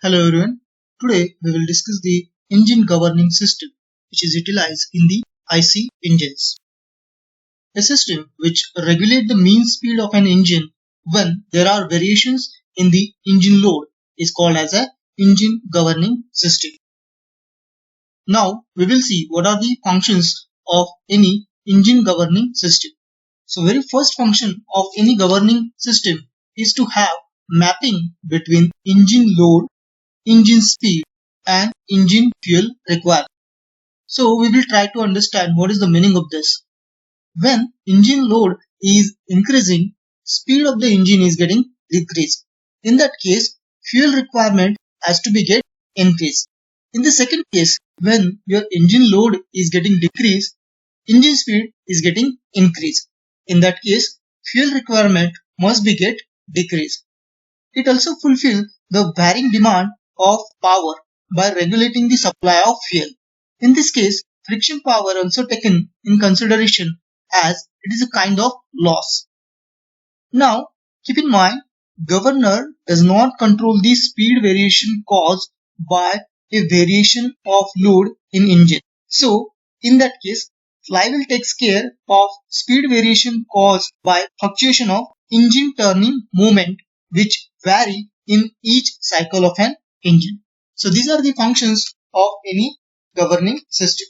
Hello everyone. Today we will discuss the engine governing system which is utilized in the IC engines. A system which regulates the mean speed of an engine when there are variations in the engine load is called as a engine governing system. Now we will see what are the functions of any engine governing system. So very first function of any governing system is to have mapping between engine load, engine speed and engine fuel requirement. So we will try to understand what is the meaning of this. When engine load is increasing, speed of the engine is getting decreased. In that case, fuel requirement has to be get increased. In the second case, when your engine load is getting decreased, engine speed is getting increased. In that case, fuel requirement must be get decreased. It also fulfills the varying demand of power by regulating the supply of fuel. In this case, friction power also taken in consideration as it is a kind of loss. Now, keep in mind, governor does not control the speed variation caused by a variation of load in engine. So, in that case, flywheel takes care of speed variation caused by fluctuation of engine turning moment which vary in each cycle of an engine. So these are the functions of any governing system.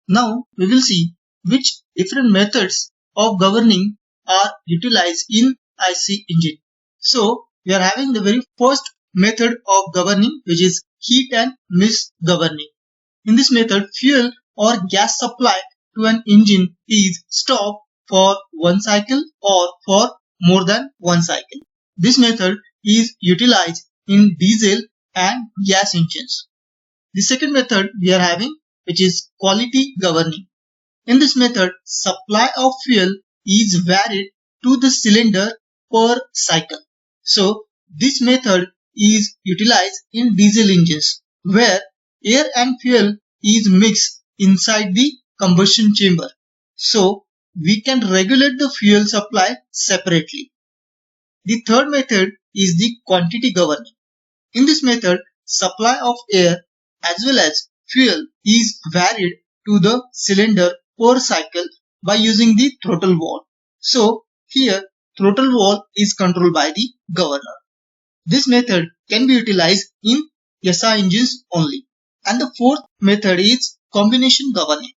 Now we will see which different methods of governing are utilized in IC engine. So we are having the very first method of governing, which is heat and mist governing. In this method, fuel or gas supply to an engine is stopped for one cycle or for more than one cycle. This method is utilized in diesel and gas engines. The second method we are having, which is quality governing. In this method, supply of fuel is varied to the cylinder per cycle. So this method is utilized in diesel engines where air and fuel is mixed inside the combustion chamber. So we can regulate the fuel supply separately. The third method is the quantity governing. In this method, supply of air as well as fuel is varied to the cylinder per cycle by using the throttle valve. So here throttle valve is controlled by the governor. This method can be utilized in SI engines only. And the fourth method is combination governing.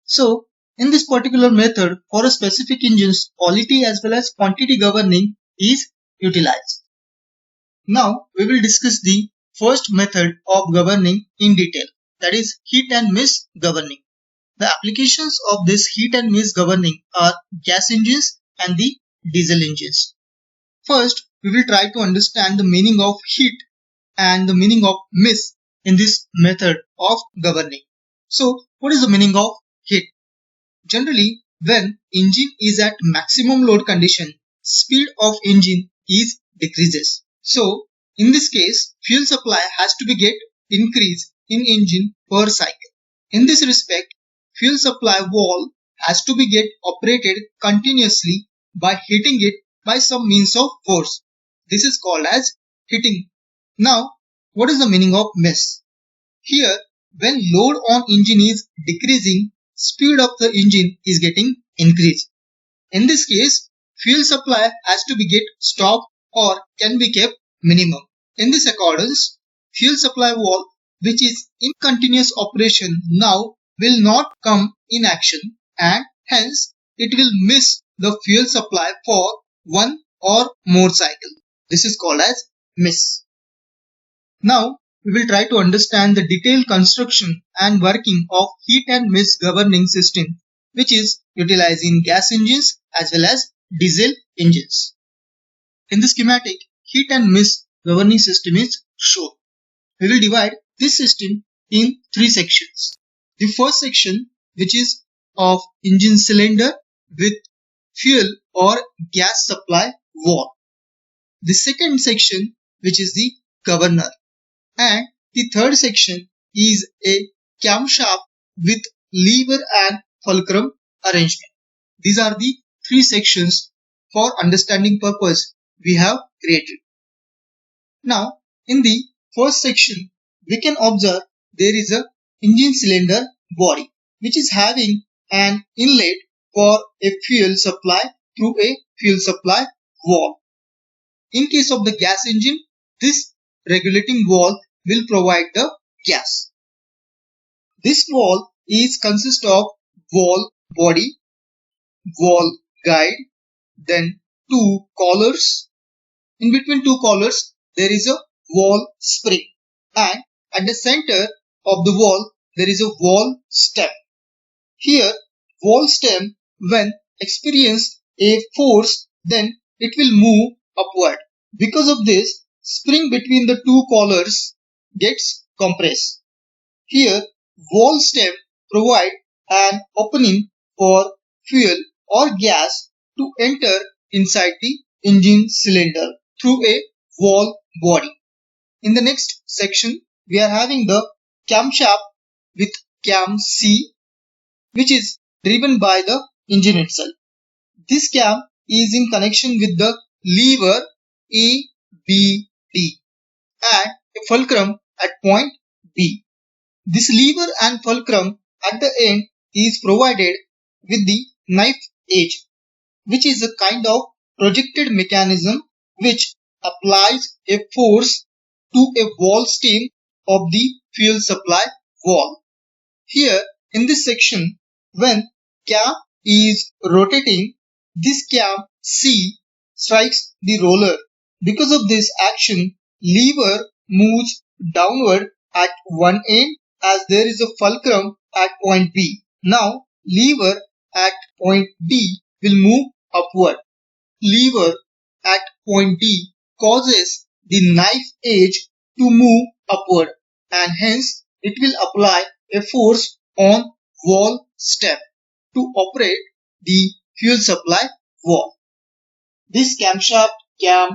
So in this particular method, for a specific engine's quality as well as quantity governing is utilized. Now we will discuss the first method of governing in detail, that is heat and mist governing. The applications of this heat and mist governing are gas engines and the diesel engines. First, we will try to understand the meaning of heat and the meaning of mist in this method of governing. So, what is the meaning of heat? Generally, when engine is at maximum load condition, speed of engine is decreases. So, in this case, fuel supply has to be get increased in engine per cycle. In this respect, fuel supply valve has to be get operated continuously by heating it by some means of force. This is called as heating. Now, what is the meaning of mist? Here, when load on engine is decreasing, speed of the engine is getting increased. In this case, fuel supply has to be get stopped or can be kept minimum. In this accordance, fuel supply valve which is in continuous operation now will not come in action and hence it will miss the fuel supply for one or more cycle. This is called as miss. Now we will try to understand the detailed construction and working of heat and mist governing system which is utilized in gas engines as well as diesel engines. In the schematic, heat and mist governing system is shown. We will divide this system in three sections. The first section, which is of engine cylinder with fuel or gas supply valve. The second section, which is the governor. And the third section is a camshaft with lever and fulcrum arrangement. These are the three sections for understanding purpose we have created. Now, in the first section, we can observe there is a engine cylinder body which is having an inlet for a fuel supply through a fuel supply valve. In case of the gas engine, this regulating valve will provide the gas. This valve consists of valve body, valve guide, then two collars. In between two collars, there is a valve spring, and at the center of the valve, there is a valve stem. Here, valve stem, when experience a force, then it will move upward. Because of this, spring between the two collars gets compressed. Here, valve stem provide an opening for fuel or gas to enter inside the engine cylinder through a valve body. In the next section, we are having the camshaft with cam C, which is driven by the engine itself. This cam is in connection with the lever A, B, D and a fulcrum at point B. This lever and fulcrum at the end is provided with the knife edge, which is a kind of projected mechanism which applies a force to a valve stem of the fuel supply valve. Here in this section, when cam is rotating, this cam C strikes the roller. Because of this action, lever moves downward at one end as there is a fulcrum at point B. Now, lever at point D will move upward. Lever at point D causes the knife edge to move upward, and hence it will apply a force on valve stem to operate the fuel supply valve. This camshaft, cam,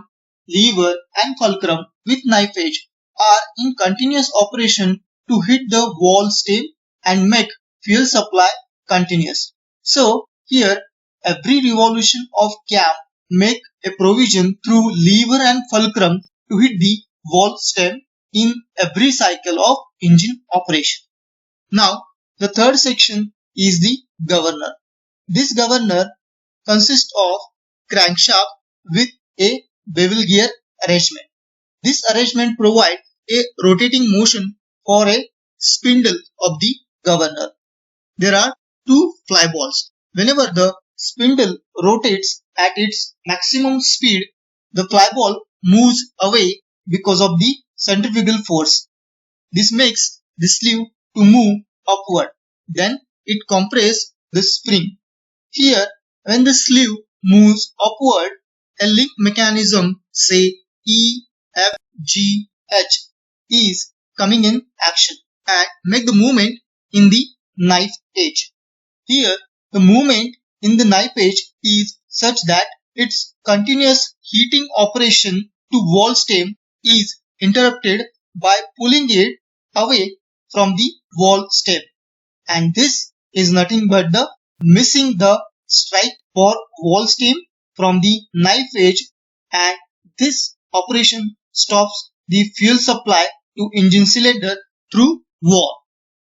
lever and fulcrum with knife edge are in continuous operation to hit the valve stem and make fuel supply continuous. So here every revolution of cam make a provision through lever and fulcrum to hit the valve stem in every cycle of engine operation. Now the third section is the governor. This governor consists of crankshaft with a bevel gear arrangement. This arrangement provides a rotating motion for a spindle of the governor. There are two fly balls. Whenever the spindle rotates at its maximum speed, the fly ball moves away because of the centrifugal force. This makes the sleeve to move upward. Then it compresses the spring. Here, when the sleeve moves upward, a link mechanism, say E, F, G, H, is coming in action and make the movement in the knife edge. Here, the movement in the knife edge is such that its continuous heating operation to valve stem is interrupted by pulling it away from the valve stem, and this is nothing but the missing the strike for valve stem from the knife edge, and this operation stops the fuel supply to engine cylinder through valve.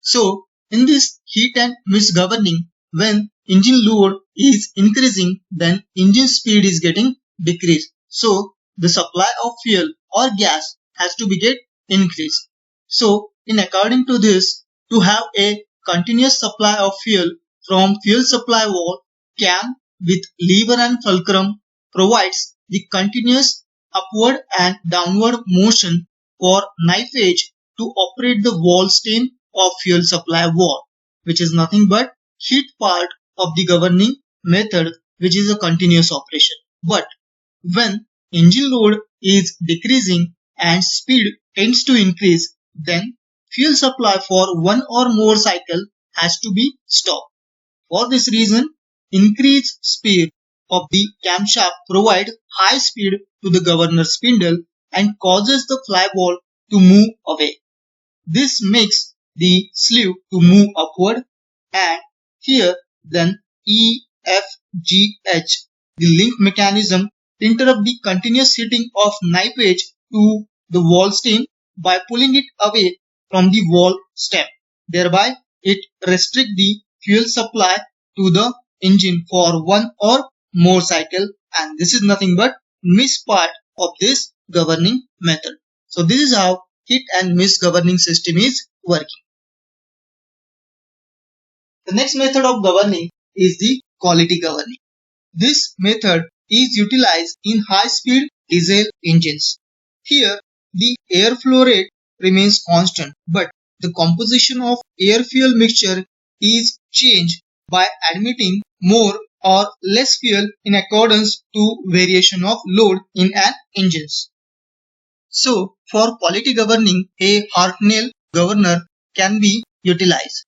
So in this heat and miss governing, when engine load is increasing, then engine speed is getting decreased. So the supply of fuel or gas has to be get increased. So in according to this, to have a continuous supply of fuel from fuel supply valve, cam with lever and fulcrum provides the continuous upward and downward motion for knife edge to operate the valve stem of fuel supply valve, which is nothing but heat part of the governing method, which is a continuous operation. But when engine load is decreasing and speed tends to increase, then fuel supply for one or more cycle has to be stopped. For this reason, increased speed of the camshaft provide high speed to the governor spindle and causes the fly ball to move away. This makes the sleeve to move upward, and here then E, F, G, H, the link mechanism interrupt the continuous heating of knife edge to the valve stem by pulling it away from the valve stem. Thereby, it restricts the fuel supply to the engine for one or more cycle, and this is nothing but miss part of this governing method. So this is how hit and miss governing system is working. The next method of governing is the quality governing. This method is utilized in high-speed diesel engines. Here, the air flow rate remains constant, but the composition of air-fuel mixture is changed by admitting more or less fuel in accordance to variation of load in an engine. So, for quality governing, a Hartnell governor can be utilized.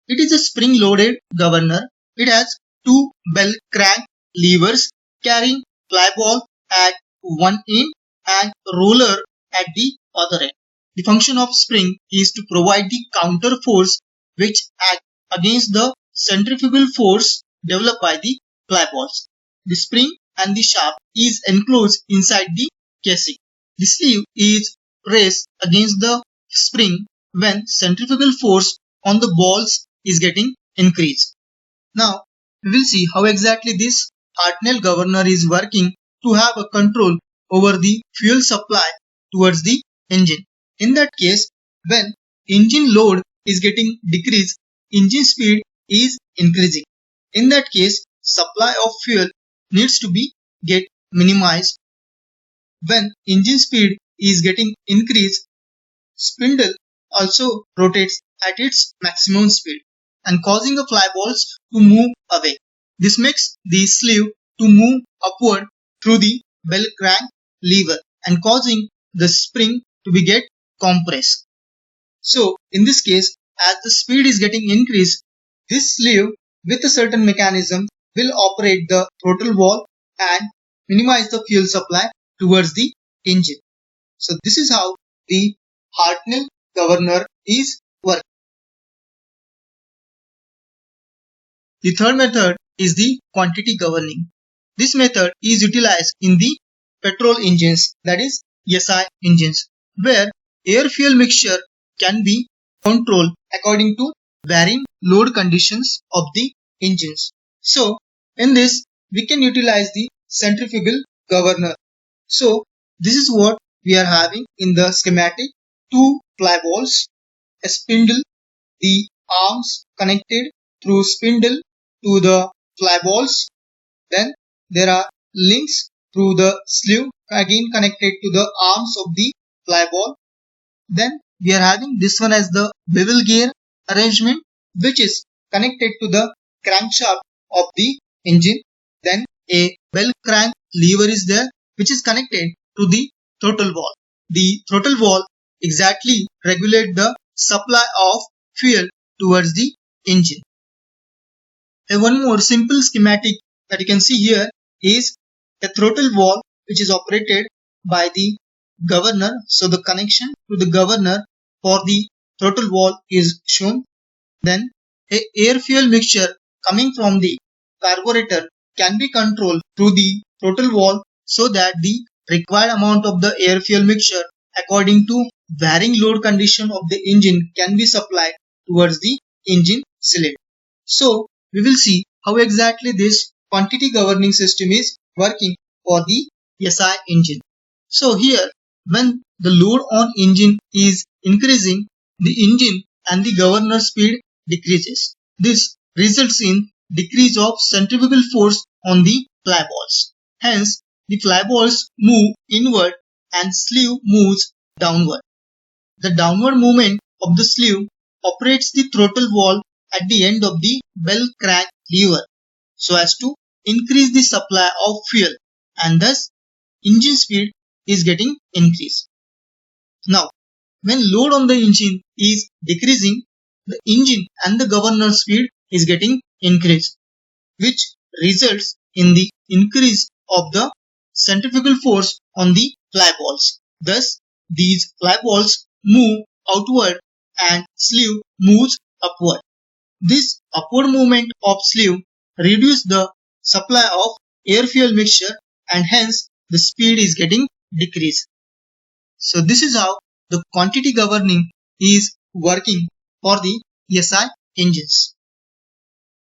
It is a spring-loaded governor. It has two bell crank levers carrying fly ball at one end and roller at the other end. The function of spring is to provide the counter force which acts against the centrifugal force developed by the fly balls. The spring and the shaft is enclosed inside the casing. The sleeve is pressed against the spring when centrifugal force on the balls is getting increased. Now, we will see how exactly this Hartnell governor is working to have a control over the fuel supply towards the engine. In that case, when engine load is getting decreased, engine speed is increasing. In that case, supply of fuel needs to be get minimized. When engine speed is getting increased, spindle also rotates at its maximum speed and causing the fly balls to move away. This makes the sleeve to move upward through the bell crank lever and causing the spring to be get compressed. So in this case, as the speed is getting increased, this sleeve with a certain mechanism will operate the throttle valve and minimize the fuel supply towards the engine. So this is how the Hartnell governor is working. The third method is the quantity governing. This method is utilized in the petrol engines, that is SI engines, where air-fuel mixture can be controlled according to varying load conditions of the engines. So in this, we can utilize the centrifugal governor. So this is what we are having in the schematic: two fly balls, a spindle, the arms connected through spindle to the fly balls. Then there are links through the sleeve again connected to the arms of the fly ball. Then we are having this one as the bevel gear arrangement, which is connected to the crankshaft of the engine. Then a bell crank lever is there, which is connected to the throttle valve. The throttle valve exactly regulates the supply of fuel towards the engine. And one more simple schematic that you can see here is a throttle valve which is operated by the governor. So the connection to the governor for the throttle valve is shown. Then a air fuel mixture coming from the carburetor can be controlled through the throttle valve so that the required amount of the air fuel mixture according to varying load condition of the engine can be supplied towards the engine cylinder. So we will see how exactly this quantity governing system is working for the SI engine. So here, when the load on engine is increasing, the engine and the governor speed decreases. This results in decrease of centrifugal force on the fly balls. Hence, the fly balls move inward and sleeve moves downward. The downward movement of the sleeve operates the throttle valve at the end of the bell crank lever so as to increase the supply of fuel, and thus engine speed is getting increased. Now, when load on the engine is decreasing, the engine and the governor speed is getting increased, which results in the increase of the centrifugal force on the fly balls. Thus, these fly balls move outward and sleeve moves upward. This upward movement of sleeve reduces the supply of air fuel mixture and hence the speed is getting decreased. So this is how the quantity governing is working for the SI engines.